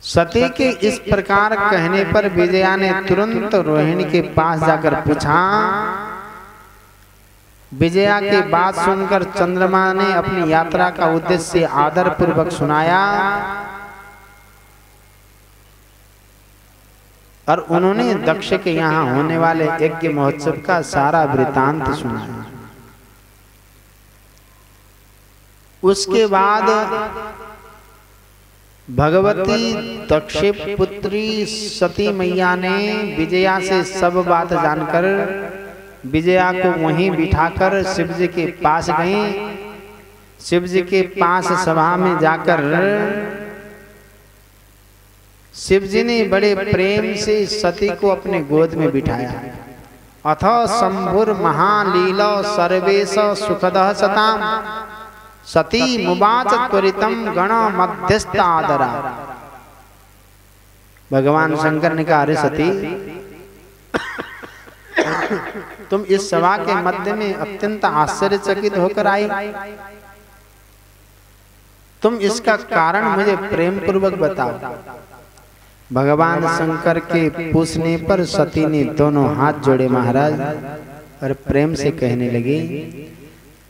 सती के इस प्रकार कहने पर विजया ने तुरंत रोहिणी के पास जाकर पूछा। विजया की बात सुनकर चंद्रमा ने अपनी यात्रा का उद्देश्य आदर पूर्वक सुनाया और उन्होंने दक्ष के यहाँ होने वाले यज्ञ महोत्सव का सारा वृतांत सुनाया। उसके बाद भगवती दक्ष पुत्री सती मैया ने विजया से सब बात जानकर विजया को वहीं बिठाकर शिव जी के पास गई। शिव जी के पास सभा में जाकर शिव जी ने बड़े प्रेम से सती को अपने गोद में बिठाया। अथ शंभुर महालीला सर्वेश सुखदः सताम सती मुवाच त्वरितम गण मध्यस्थ आदरा। भगवान शंकर ने कहा, अरे सती, तुम इस सभा के मध्य में अत्यंत आश्चर्यचकित होकर आई। तुम इसका कारण मुझे प्रेम पूर्वक बताओ। भगवान शंकर के पूछने पर सती ने दोनों हाथ जोड़े महाराज और प्रेम से कहने लगी,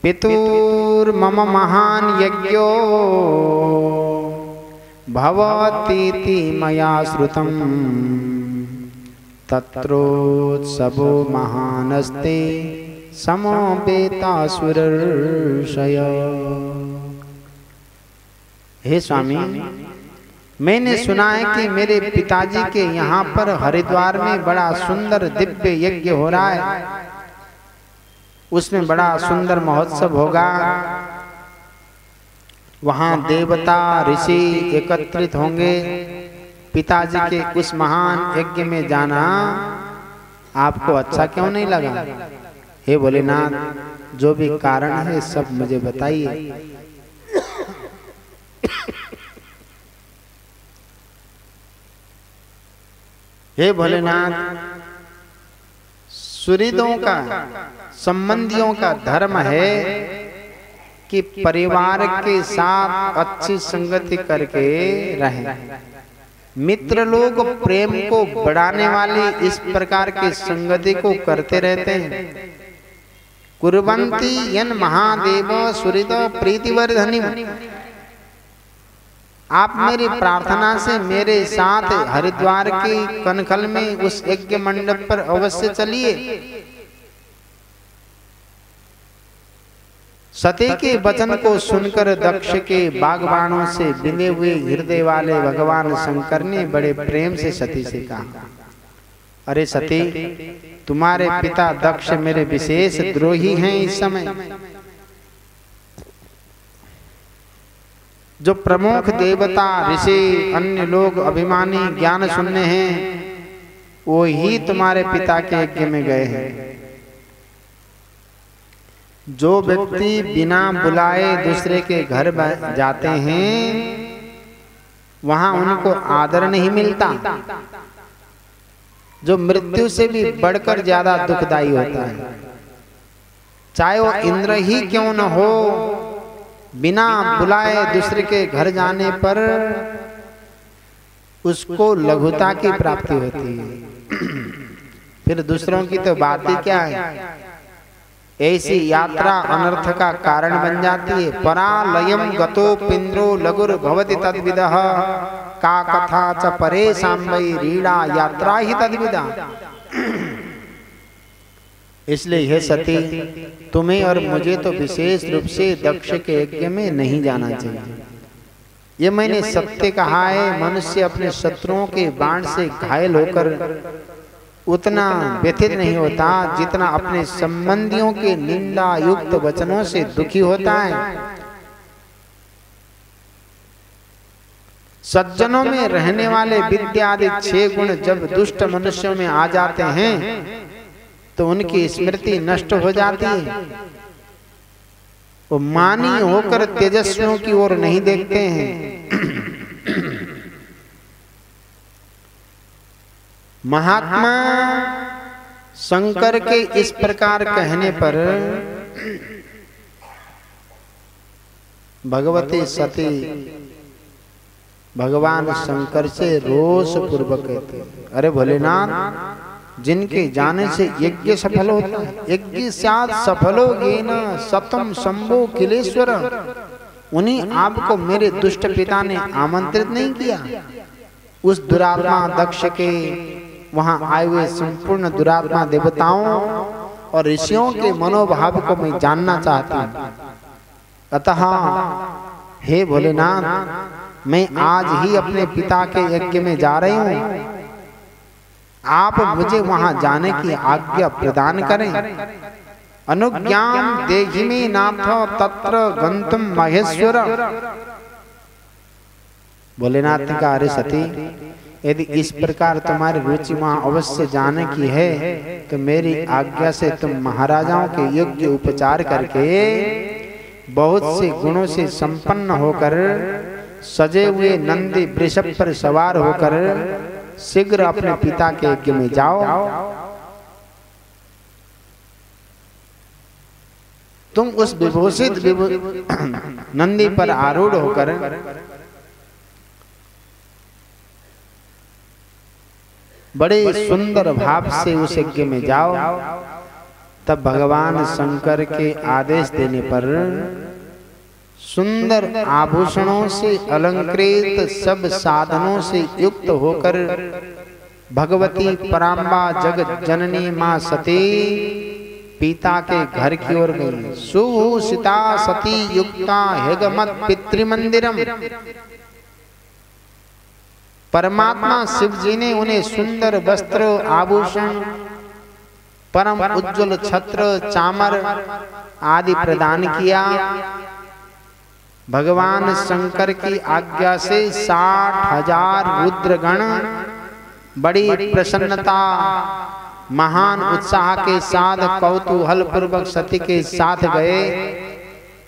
पितुर मम महान यज्ञो भवतीति मया श्रुतम तत्रोत्सवो महानस्ते समवेतासुरर्षय। हे स्वामी, मैंने सुना है कि मेरे पिताजी के यहाँ पर हरिद्वार में बड़ा सुंदर दिव्य यज्ञ हो रहा है। उसमें बड़ा सुंदर महोत्सव होगा। वहां देवता ऋषि एकत्रित होंगे। पिताजी के उस महान यज्ञ में जाना आपको अच्छा क्यों नहीं लगा? हे भोलेनाथ, जो भी कारण है सब मुझे बताइए। हे भोलेनाथ, सुहृदों का, संबंधियों का धर्म है कि परिवार के साथ अच्छी संगति करके रहें। मित्र लोग प्रेम को बढ़ाने वाली इस प्रकार की संगति को करते रहते हैं। कुर्वन्ति यन महादेव सुहृद प्रीतिवर्धनी। आप मेरी प्रार्थना से मेरे साथ हरिद्वार के कनखल में उस यज्ञ मंडप पर अवश्य चलिए। सती के वचन को सुनकर दक्ष के बागबानों से बिंदे हुए हृदय वाले भगवान शंकर ने बड़े प्रेम से सती से कहा, अरे सती, तुम्हारे पिता दक्ष मेरे विशेष द्रोही हैं। इस समय जो प्रमुख देवता ऋषि अन्य लोग अभिमानी ज्ञान सुनने हैं, वो ही तुम्हारे पिता के यज्ञ में गए हैं। जो व्यक्ति बिना बुलाए दूसरे के घर जाते हैं, वहां उनको आदर नहीं मिलता, जो मृत्यु से भी बढ़कर ज्यादा दुखदायी होता है। चाहे वो इंद्र ही क्यों न हो, बिना बुलाए दूसरे के घर जाने पर उसको लघुता की प्राप्ति होती है। फिर दूसरों की तो बात ही क्या है। ऐसी यात्रा अनर्थ का कारण बन जाती है। परालयम गतो पिंद्रो लघुर भवति तद्विदः का कथा च परे सांबई रीड़ा यात्रा ही तद्विदा। इसलिए हे सती, तुम्हें और मुझे तो विशेष रूप से दक्ष के यज्ञ में नहीं जाना चाहिए। ये मैंने सत्य कहा है। मनुष्य अपने शत्रुओं के बाण से घायल होकर उतना व्यथित नहीं होता जितना अपने संबंधियों के निंदा युक्त वचनों से दुखी होता है। सज्जनों में रहने वाले विद्या आदि 6 गुण जब दुष्ट मनुष्यों में आ जाते हैं तो उनकी स्मृति नष्ट हो जाती है। वो मानी होकर तेजस्वियों की ओर नहीं देखते हैं। महात्मा शंकर के इस प्रकार कहने पर भगवती सती भगवान शंकर से रोष पूर्वक कहते, अरे भोलेनाथ, जिनके जाने से यज्ञ सफल होता है, यज्ञ साथ सफलो येन सतम शंभो किलेश्वर, उन्हीं आपको मेरे दुष्ट पिता ने आमंत्रित नहीं किया। उस दुरात्मा दक्ष के वहां आए हुए संपूर्ण दुरात्मा देवताओं और ऋषियों के मनोभाव को मैं जानना चाहता हूं। अतः हे भोलेनाथ, मैं आज ही अपने पिता के यज्ञ में जा रही हूं, आप मुझे वहां जाने की आज्ञा प्रदान करें। अनुज्ञां देहि मे नाथ तत्र गंतुम महेश्वर। भोलेनाथ ने कहा, अरे सती, यदि इस प्रकार तुम्हारी रुचि वहां अवश्य जाने की है तो मेरी आज्ञा से तुम महाराजाओं के योग्य उपचार करके बहुत से गुणों से संपन्न होकर सजे हुए नंदी वृषभ पर सवार होकर शीघ्र अपने पिता के यज्ञ में जाओ। तुम उस विभूषित नंदी पर आरूढ़ होकर बड़े सुंदर भाव से उस यज्ञ में जाओ। तब भगवान शंकर के आदेश देने पर सुंदर आभूषणों से अलंकृत सब साधनों से युक्त होकर भगवती पराम्बा जगत जननी मां सती पिता के घर की ओर गई। सुभूषिता सती युक्ता हेगमत पितृमंदिरम। परमात्मा शिव जी ने उन्हें सुंदर वस्त्र, आभूषण, परम उज्जवल छत्र, चामर आदि प्रदान किया। भगवान शंकर की आज्ञा से 60,000 रुद्रगण बड़ी प्रसन्नता, महान उत्साह के साथ कौतूहल पूर्वक सती के साथ गए।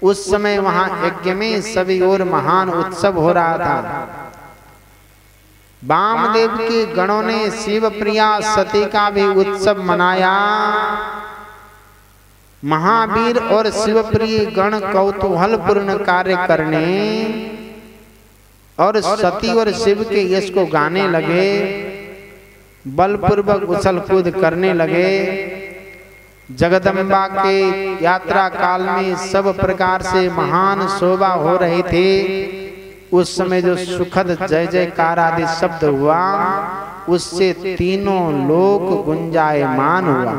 उस समय वहां यज्ञ में सभी ओर महान उत्सव हो रहा था। वामदेव के गणों ने शिव प्रिया सती का भी उत्सव मनाया। महावीर और शिवप्रिय गण कौतूहल पूर्ण कार्य करने और सती और शिव के यश को गाने लगे, बलपूर्वक उछल कूद करने लगे। जगदम्बा के यात्रा काल में सब प्रकार से महान शोभा हो रही थी। उस समय जो सुखद जय जयकार आदि शब्द हुआ, उससे तीनों लोक गुंजायमान हुआ।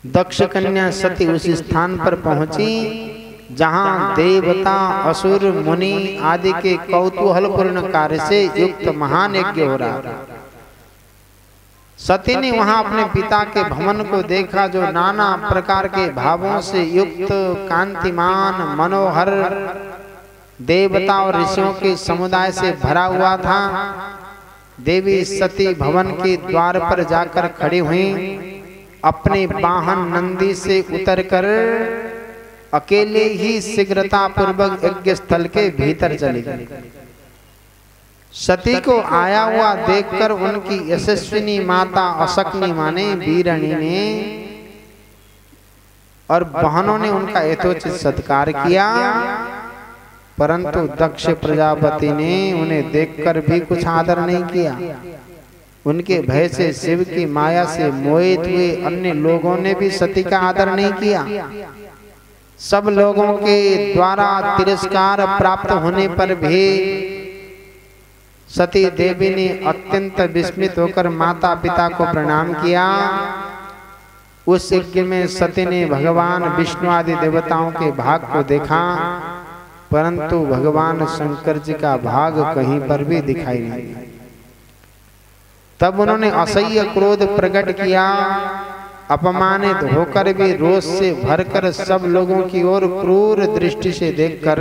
दक्ष कन्या सती उस स्थान पर पहुंची जहां देवता, असुर, मुनि आदि के कौतूहल पूर्ण कार्य से युक्त महान यज्ञ हो रहा था। सती ने वहां अपने पिता के भवन को देखा, जो नाना प्रकार के भावों से युक्त, कांतिमान, मनोहर, देवता और ऋषियों के समुदाय से भरा हुआ था। देवी सती भवन के द्वार पर जाकर खड़ी हुई। अपने वाहन नंदी से उतरकर अकेले ही शीघ्रता पूर्वक यज्ञ स्थल के भीतर चली गई। सती को आया हुआ देखकर उनकी यशस्विनी माता अशक्नी माने वीरणी ने और बहनों ने उनका यथोचित सत्कार किया, परंतु दक्ष प्रजापति ने उन्हें देखकर भी कुछ आदर नहीं किया। उनके भय से शिव की माया से मोहित हुए अन्य लोगों ने भी सती का आदर नहीं किया। सब लोगों के द्वारा तिरस्कार प्राप्त होने पर भी सती देवी ने अत्यंत विस्मित होकर माता पिता को प्रणाम किया। उस यज्ञ में सती ने भगवान विष्णु आदि देवताओं के भाग को देखा, परंतु भगवान शंकर जी का भाग कहीं पर भी दिखाई नहीं। तब उन्होंने असह्य क्रोध प्रकट किया। अपमानित होकर भी रोष से भरकर सब लोगों की ओर क्रूर दृष्टि से देखकर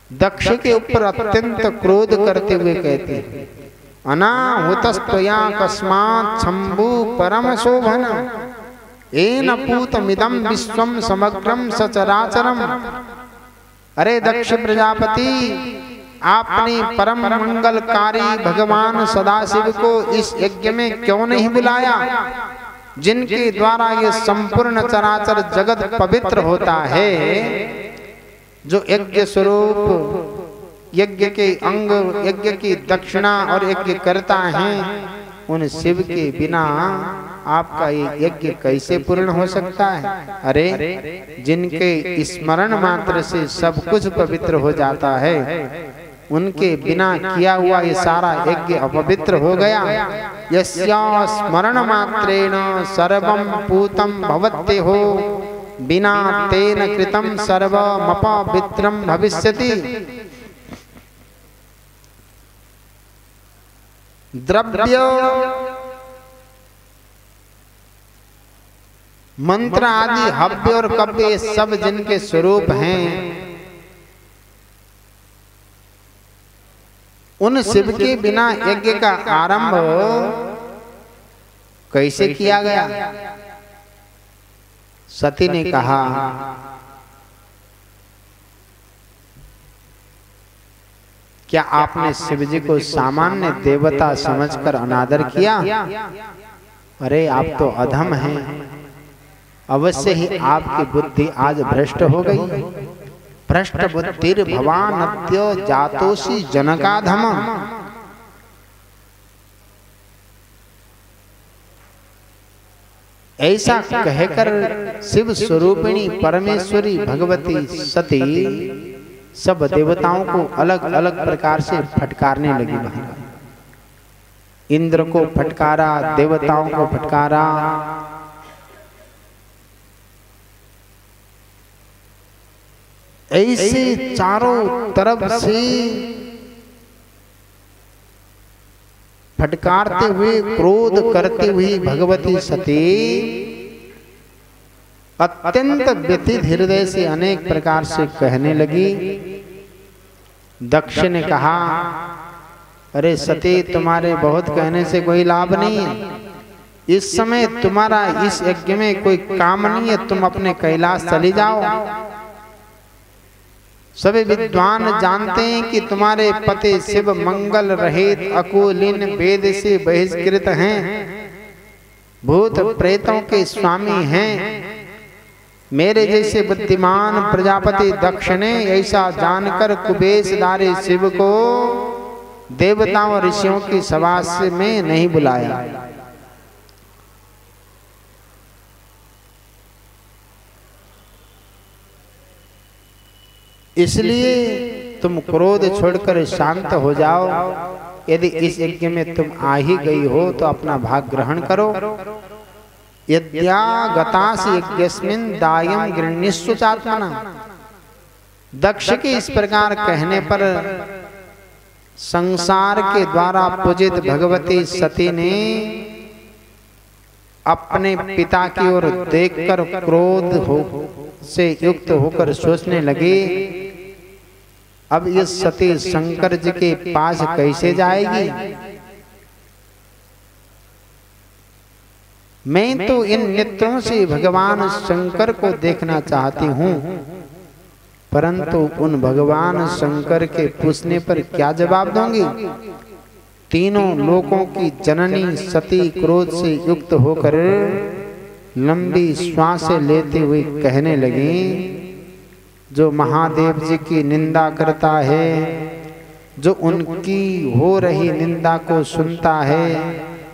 दक्ष के ऊपर अत्यंत क्रोध करते हुए कहते, अनाहुतस्त्वया कस्मात् शंभु परम शोभन येन पूतमिदं विश्वं समग्रं सचराचरम्। अरे दक्ष प्रजापति, आपने परम मंगलकारी भगवान सदाशिव को इस यज्ञ में क्यों नहीं बुलाया, जिनके द्वारा ये संपूर्ण चराचर जगत पवित्र होता है। जो यज्ञ स्वरूप यज्ञ के अंग, यज्ञ की दक्षिणा और यज्ञ करता हैं, उन शिव के बिना आपका ये यज्ञ कैसे पूर्ण हो सकता है? अरे जिनके स्मरण मात्र से सब कुछ पवित्र हो जाता है, उनके बिना किया हुआ ये सारा यज्ञ अपवित्र हो गया। यस्या स्मरण मात्रेण सर्वं पूतं भवत्यहो बिना तेन कृतं सर्वमपवित्रं भविष्यति। द्रव्य मंत्र आदि हव्य और कव्य सब जिनके स्वरूप हैं, उन शिव के बिना यज्ञ का आरंभ कैसे किया गया? सती ने कहा, क्या आपने शिव जी को सामान्य देवता समझकर अनादर किया? अरे आप तो अधम हैं, अवश्य ही आपकी बुद्धि आज भ्रष्ट हो गई। भ्रष्ट बुद्धिर भवानद्य जातोषि जनकाधम। ऐसा कहकर शिव स्वरूपिणी परमेश्वरी भगवती सती सब देवताओं को अलग अलग प्रकार से फटकारने लगी। महाराज इंद्र को फटकारा, देवताओं को फटकारा, ऐसे चारों तरफ से फटकारते हुए, क्रोध करती हुई भगवती सती अत्यंत व्यथित हृदय से अनेक प्रकार से कहने लगी। दक्ष ने कहा, अरे सती, तुम्हारे बहुत कहने से कोई लाभ नहीं है। इस समय तुम्हारा इस यज्ञ में कोई काम नहीं है, तुम अपने कैलाश चली जाओ। सभी विद्वान जानते हैं कि तुम्हारे पति शिव मंगल रहित अकुलीन वेद से बहिष्कृत हैं, भूत प्रेतों के स्वामी हैं। मेरे जैसे बुद्धिमान प्रजापति दक्ष ने ऐसा जानकर कुबेशधारी शिव को देवताओं और ऋषियों की सभा में नहीं बुलाया। इसलिए तुम क्रोध छोड़कर शांत हो जाओ। यदि इस यज्ञ में तुम आ ही गई हो तो अपना भाग ग्रहण करो। यद्यागतासि यज्ञस्मिन् दायं गृह्णीष्व चात्मना। दक्ष के इस प्रकार कहने पर संसार के द्वारा पूजित भगवती सती ने अपने पिता की ओर देखकर क्रोध से युक्त होकर सोचने लगी, अब ये सती शंकर जी के पास कैसे जाएगी? मैं तो इन नेत्रों से भगवान शंकर को देखना चाहती हूँ, परंतु उन भगवान शंकर के पूछने पर क्या जवाब दूंगी? तीनों लोकों की जननी सती क्रोध से युक्त होकर लंबी श्वासें लेते हुए कहने लगी, जो महादेव जी की निंदा करता है, जो उनकी हो रही निंदा को सुनता है,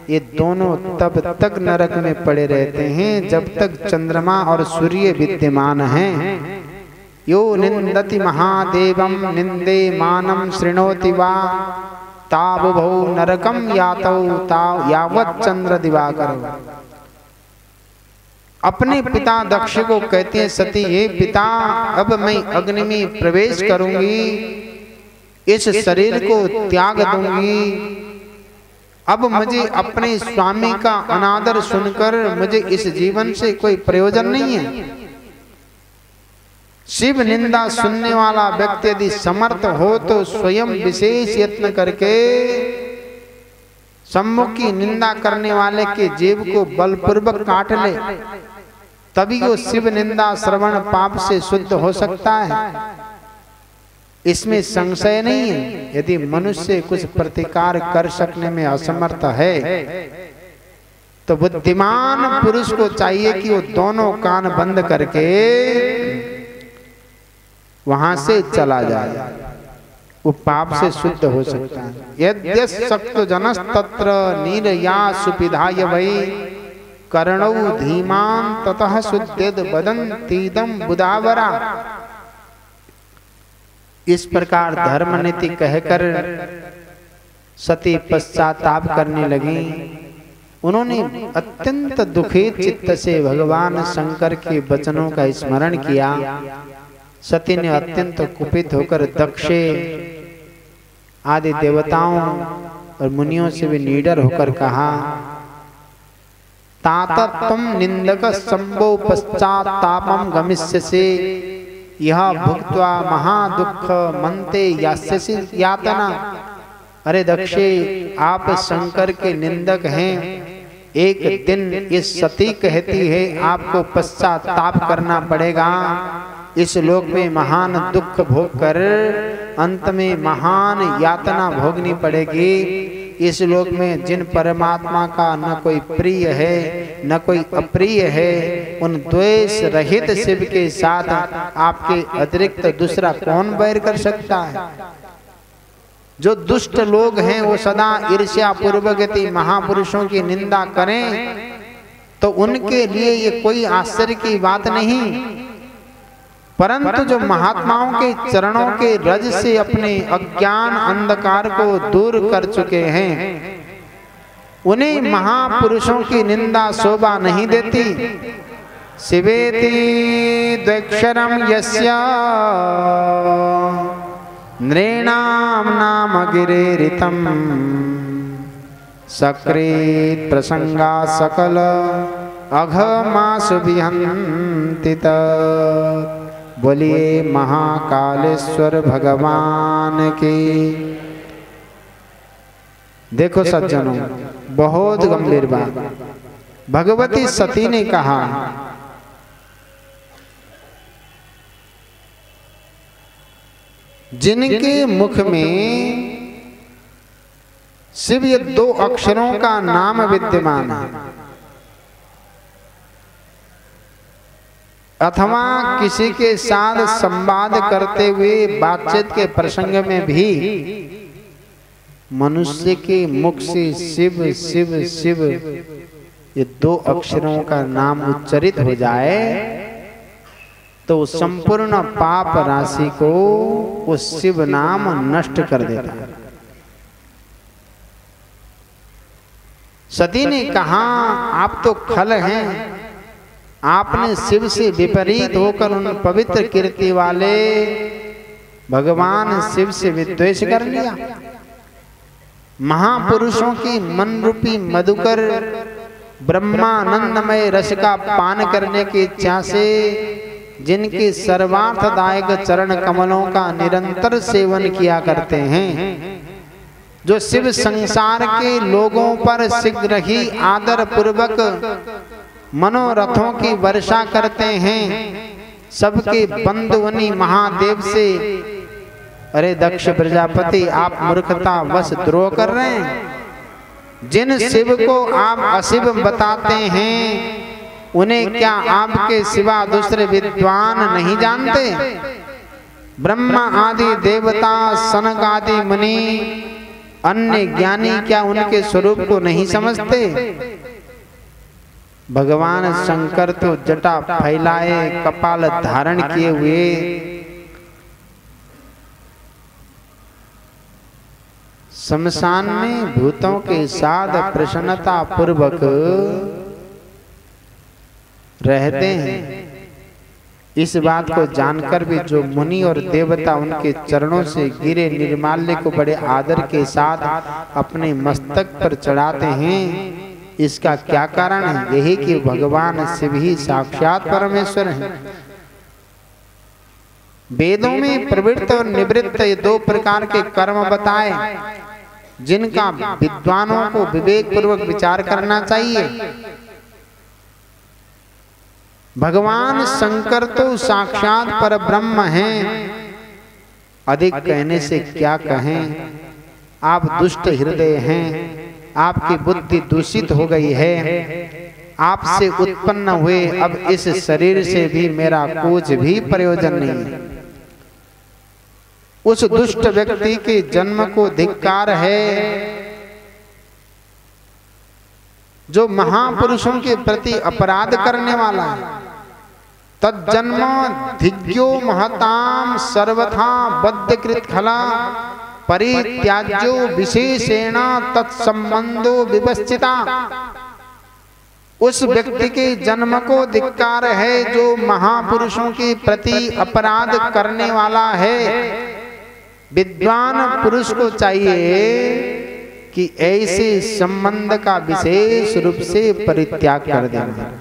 ये दोनों तब तक नरक में पड़े रहते हैं जब तक चंद्रमा और सूर्य विद्यमान हैं। यो निंदति महादेवम निंदे मानम शृणोति वा तावुभौ नरकम यातौ ताव यावत् चंद्र दिवाकर। अपने पिता दक्ष को कहते हैं सती, हे पिता, अब मैं अग्नि में प्रवेश करूंगी, इस शरीर को त्याग दूंगी। अब मुझे अपने स्वामी का अनादर सुनकर मुझे इस जीवन से कोई प्रयोजन नहीं है। शिव निंदा सुनने वाला व्यक्ति यदि समर्थ हो तो स्वयं विशेष यत्न करके सम्मुख की निंदा करने वाले के जीव को बलपूर्वक काट ले, तभी वो शिव निंदा श्रवण पाप से शुद्ध हो सकता है। इसमें संशय नहीं है। यदि मनुष्य कुछ प्रतिकार कर सकने में असमर्थ है तो बुद्धिमान पुरुष को चाहिए कि वो दोनों कान बंद करके वहां से चला जाए, वो पाप से शुद्ध हो सकता है। यद्यशक्त जनस तत्र नीरया सुपिधाय वै कर्णौ धीमान ततः शुद्धेद वदन्तीदं बुधावरा। इस प्रकार धर्म नीति कहकर सती पश्चाताप करने लगी। उन्होंने अत्यंत दुखित चित्त से भगवान शंकर के वचनों का स्मरण किया। सती ने अत्यंत कुपित होकर दक्ष आदि देवताओं और मुनियों से भी निडर होकर कहा, तात तुम निंदक संभो पश्चातापम गमिष्यसे यह भुक्त्वा महादुख मंते यास्यसि यातना। अरे दक्षे, आप शंकर के निंदक हैं। एक दिन इस सती कहती है आपको पश्चाताप करना पड़ेगा, इस लोक में महान दुख भोग कर अंत में महान यातना भोगनी पड़ेगी। इस लोक में जिन परमात्मा का न कोई प्रिय है न कोई अप्रिय है, उन द्वेष रहित शिव के साथ आपके अतिरिक्त दूसरा कौन बैर कर सकता है। जो दुष्ट लोग हैं वो सदा ईर्ष्या पूर्वक महापुरुषों की निंदा करें तो उनके लिए ये कोई आश्चर्य की बात नहीं, परंतु जो महात्माओं के चरणों के रज से अपने अज्ञान अंधकार को दूर कर चुके हैं, उन्हें महापुरुषों की निंदा शोभा नहीं देती। शिवेति द्वैक्षरम यस्य नृणाम नाम गिरेरितम सकृत प्रसंगा सकल अघमासु विहन्ति तत्। बोलिए महाकालेश्वर भगवान की। देखो सज्जनों, बहुत गंभीर बात। भगवती सती ने कहा जिनके मुख में शिव ये 2 अक्षरों का नाम विद्यमान है, अथवा किसी के साथ संवाद करते हुए बातचीत के प्रसंग में भी मनुष्य के मुख से शिव शिव शिव ये 2 अक्षरों का नाम उच्चरित हो जाए तो संपूर्ण पाप राशि को वो शिव नाम नष्ट कर देता है। सती ने कहा आप तो खल हैं, आपने शिव से विपरीत होकर उन पवित्र कीर्ति वाले भगवान शिव से विद्वेष कर लिया। महापुरुषों की मन रूपी मधुकर ब्रह्मानंदमय रस का पान करने की इच्छा से जिनके सर्वार्थदायक चरण कमलों का निरंतर सेवन किया करते हैं, जो शिव संसार के लोगों पर शीघ्र ही आदर पूर्वक मनोरथों की वर्षा करते हैं, सबके बंधुवनी महादेव से, अरे दक्ष प्रजापति आप मूर्खता वश द्रोह कर रहे हैं। जिन शिव को आप अशिव बताते हैं उन्हें क्या आपके सिवा दूसरे विद्वान नहीं जानते? ब्रह्मा आदि देवता, सनक आदि मुनि, अन्य ज्ञानी क्या उनके स्वरूप को नहीं समझते? भगवान शंकर तो जटा फैलाए कपाल धारण किए हुए शमशान में भूतों के साथ प्रसन्नता पूर्वक रहते हैं। इस बात को जानकर भी जो मुनि और देवता उनके चरणों से गिरे निर्माल्य को बड़े आदर के साथ अपने मस्तक पर चढ़ाते हैं, इसका क्या कारण है? यही कि भगवान शिव ही साक्षात परमेश्वर हैं। वेदों में प्रवृत्त और निवृत्त ये 2 प्रकार के कर्म बताए जिनका विद्वानों को विवेक पूर्वक विचार करना चाहिए। भगवान शंकर तो साक्षात पर ब्रह्म हैं, अधिक कहने से क्या कहें। आप दुष्ट हृदय हैं, आपकी बुद्धि दूषित हो गई है, आपसे उत्पन्न हुए अब इस शरीर से भी मेरा कुछ भी प्रयोजन नहीं है। उस दुष्ट व्यक्ति के जन्म को धिक्कार है जो महापुरुषों के प्रति अपराध करने वाला है। तज्जन्म धिग्यो महताम सर्वथा बद्धकृत खला परित्याज्यो विशेषेण तत्संबंधो विवस्थिता। उस व्यक्ति के जन्म को धिक्कार है जो महापुरुषों के प्रति अपराध करने वाला है। विद्वान पुरुष को चाहिए कि ऐसे संबंध का विशेष रूप से परित्याग कर देना।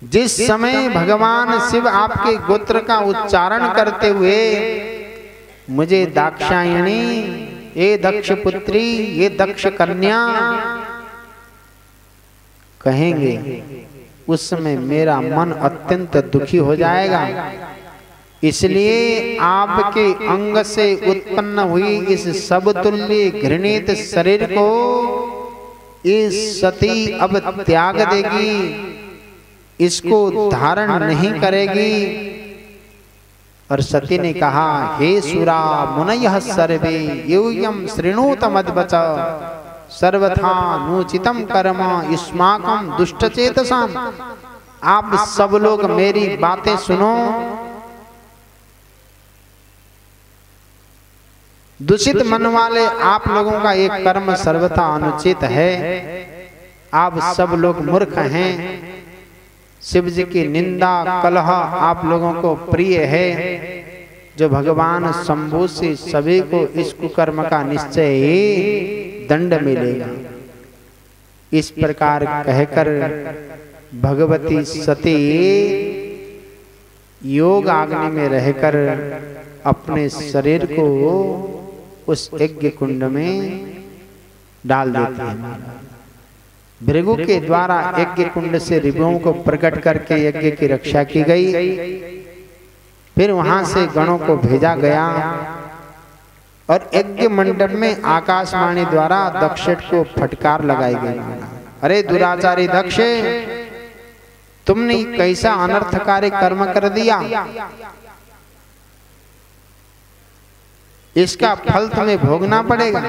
जिस समय भगवान शिव आपके गोत्र का उच्चारण करते हुए मुझे दाक्षायणी, ये दक्ष पुत्री, ये दक्ष कन्या कहेंगे, उस समय मेरा मन अत्यंत दुखी हो जाएगा। इसलिए आपके अंग से उत्पन्न हुई इस सबतुल्य घृणित शरीर को इस सती अब त्याग देगी, इसको धारण नहीं करेगी। और सती ने कहा, हे सुरा मुनयः सर्वे यूयं शृणुत मद्वच सर्वथा नूचितम कर्म युष्माकं दुष्टचेतसाम्। आप सब लोग मेरी बातें सुनो। दूषित मन वाले आप लोगों का एक कर्म सर्वथा अनुचित है। आप सब लोग मूर्ख हैं। शिव जी की निंदा कलह आप लोगों को प्रिय है। जो भगवान शंभु से सभी को इस कुकर्म का निश्चय ही दंड मिलेगा। इस प्रकार कहकर भगवती सती योग अग्नि में रहकर अपने शरीर को उस यज्ञ कुंड में डाल देती है। भृगु के द्वारा यज्ञ कुंड से ऋभुओं को प्रकट करके यज्ञ की रक्षा की गई। फिर वहां से गणों को भेजा गया और यज्ञ मंडप में आकाशवाणी द्वारा दक्ष को फटकार लगाई गई। अरे दुराचारी दक्ष, तुमने कैसा अनर्थकारी कर्म कर दिया, इसका फल तुम्हें भोगना पड़ेगा।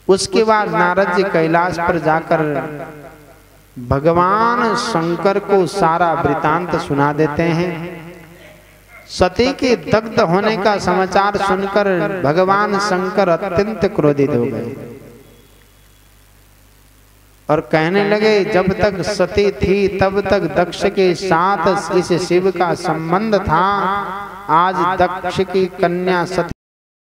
उसके बाद नारद जी कैलाश पर जाकर भगवान शंकर को सारा वृतांत सुना देते हैं। सती के दग्ध होने का समाचार सुनकर भगवान शंकर अत्यंत क्रोधित हो गए और कहने लगे, जब तक सती थी तब तक दक्ष के साथ इस शिव का संबंध था। आज दक्ष की कन्या सती